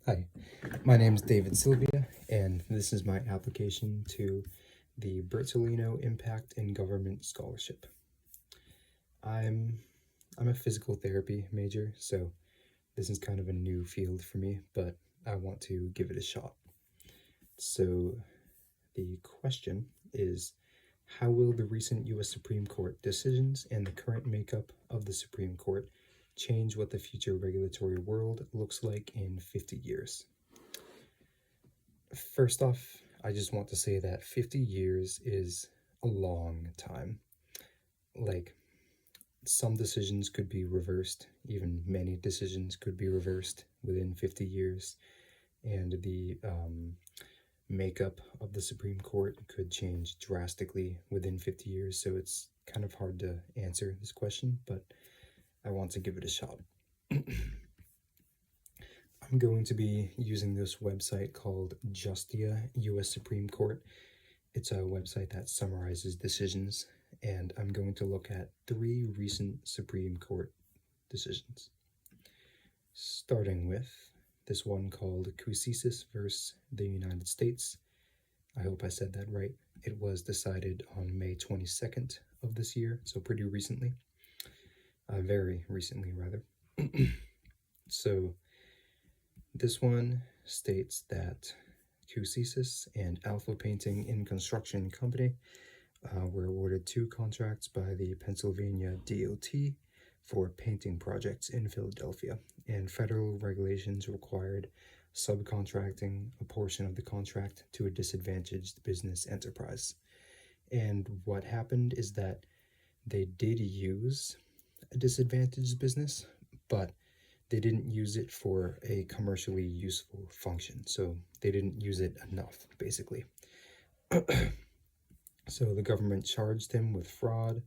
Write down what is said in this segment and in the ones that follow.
Hi, my name is David Sylvia, and this is my application to the Bertolino Impact in Government Scholarship. I'm a physical therapy major, so this is kind of a new field for me, but I want to give it a shot. So the question is, how will the recent U.S. Supreme Court decisions and the current makeup of the Supreme Court change what the future regulatory world looks like in 50 years? First off, I just want to say that 50 years is a long time. Like, some decisions could be reversed, even many decisions could be reversed within 50 years, and the makeup of the Supreme Court could change drastically within 50 years, so it's kind of hard to answer this question, but I want to give it a shot. I'm going to be using this website called Justia US Supreme Court. It's a website that summarizes decisions, and I'm going to look at 3 recent Supreme Court decisions. Starting with this one called Cousisis versus the United States. I hope I said that right. It was decided on May 22nd of this year, so pretty recently. Very recently, rather. So this one states that Cousisis and Alpha Painting and Construction Company were awarded 2 contracts by the Pennsylvania DOT for painting projects in Philadelphia, and federal regulations required subcontracting a portion of the contract to a disadvantaged business enterprise. And what happened is that they did use a disadvantaged business, but they didn't use it for a commercially useful function, so they didn't use it enough, basically. So the government charged him with fraud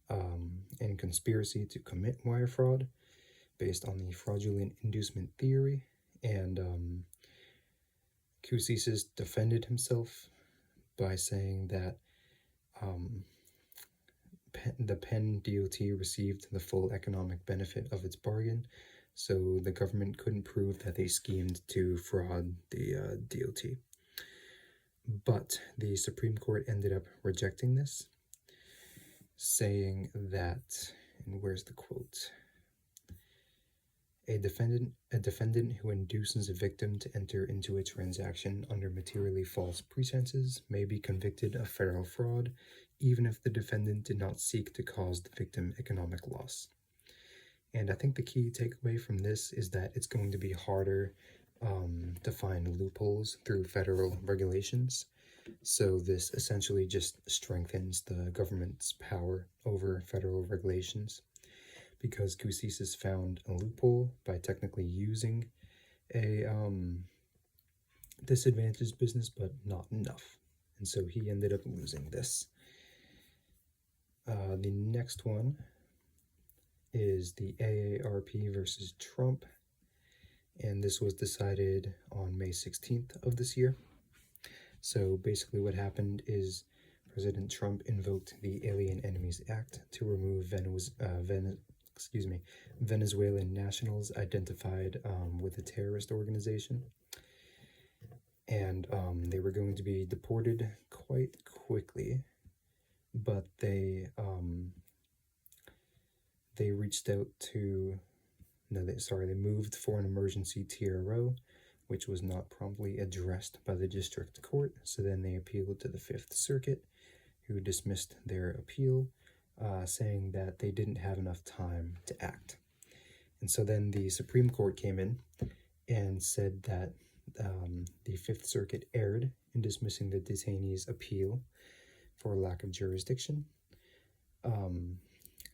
and conspiracy to commit wire fraud based on the fraudulent inducement theory, and Cousisis defended himself by saying that the Penn DOT received the full economic benefit of its bargain, so the government couldn't prove that they schemed to fraud the DOT. But the Supreme Court ended up rejecting this, saying that, and where's the quote? A defendant who induces a victim to enter into a transaction under materially false pretenses may be convicted of federal fraud, even if the defendant did not seek to cause the victim economic loss. And I think the key takeaway from this is that it's going to be harder to find loopholes through federal regulations. So this essentially just strengthens the government's power over federal regulations, because Cousisis found a loophole by technically using a disadvantaged business, but not enough. And so he ended up losing this. The next one is the AARP versus Trump, and this was decided on May 16th of this year. So basically what happened is President Trump invoked the Alien Enemies Act to remove Venezuelan nationals identified with a terrorist organization, and they were going to be deported quite quickly, but they reached out to, they moved for an emergency TRO, which was not promptly addressed by the district court, so then they appealed to the Fifth Circuit, who dismissed their appeal, saying that they didn't have enough time to act. And so then the Supreme Court came in and said that the Fifth Circuit erred in dismissing the detainees' appeal for lack of jurisdiction,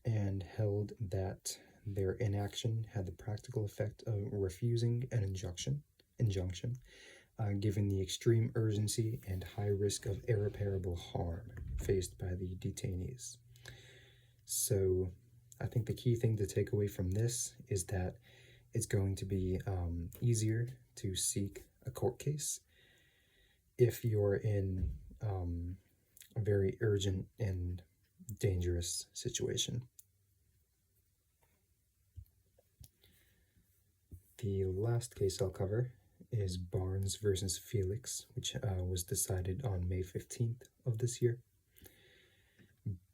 and held that their inaction had the practical effect of refusing an injunction, given the extreme urgency and high risk of irreparable harm faced by the detainees. So I think the key thing to take away from this is that it's going to be easier to seek a court case if you're in a very urgent and dangerous situation. The last case I'll cover is Barnes versus Felix, which was decided on May 15th of this year.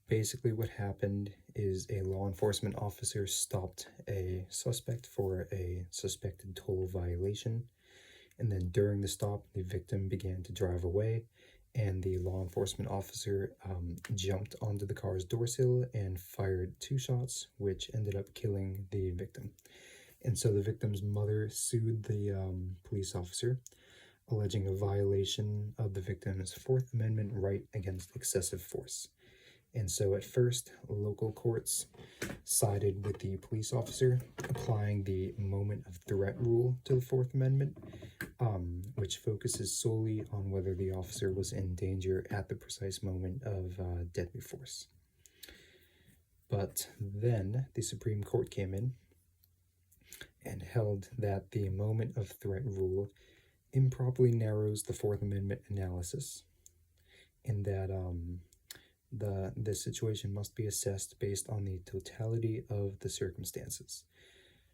Basically, what happened is a law enforcement officer stopped a suspect for a suspected toll violation, and then during the stop, the victim began to drive away, and the law enforcement officer jumped onto the car's door sill and fired 2 shots, which ended up killing the victim. And so the victim's mother sued the police officer, alleging a violation of the victim's Fourth Amendment right against excessive force. And so at first, local courts sided with the police officer, applying the moment of threat rule to the Fourth Amendment, which focuses solely on whether the officer was in danger at the precise moment of deadly force. But then the Supreme Court came in and held that the moment of threat rule improperly narrows the Fourth Amendment analysis, and that the situation must be assessed based on the totality of the circumstances.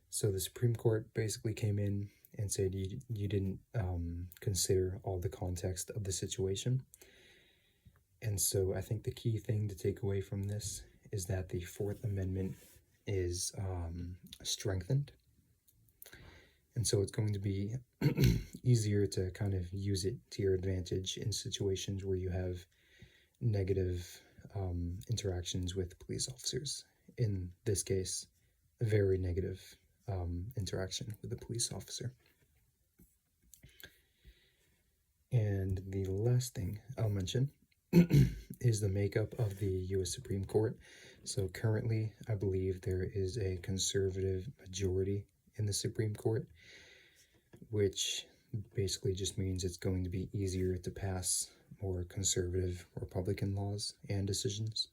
So the Supreme Court basically came in and said you didn't consider all the context of the situation. And so I think the key thing to take away from this is that the Fourth Amendment is strengthened. And so it's going to be easier to kind of use it to your advantage in situations where you have negative interactions with police officers. In this case, a very negative interaction with a police officer. And the last thing I'll mention is the makeup of the U.S. Supreme Court. So currently, I believe there is a conservative majority in the Supreme Court, which basically just means it's going to be easier to pass more conservative Republican laws and decisions.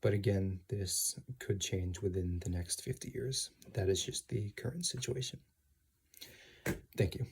But again, this could change within the next 50 years. That is just the current situation. Thank you.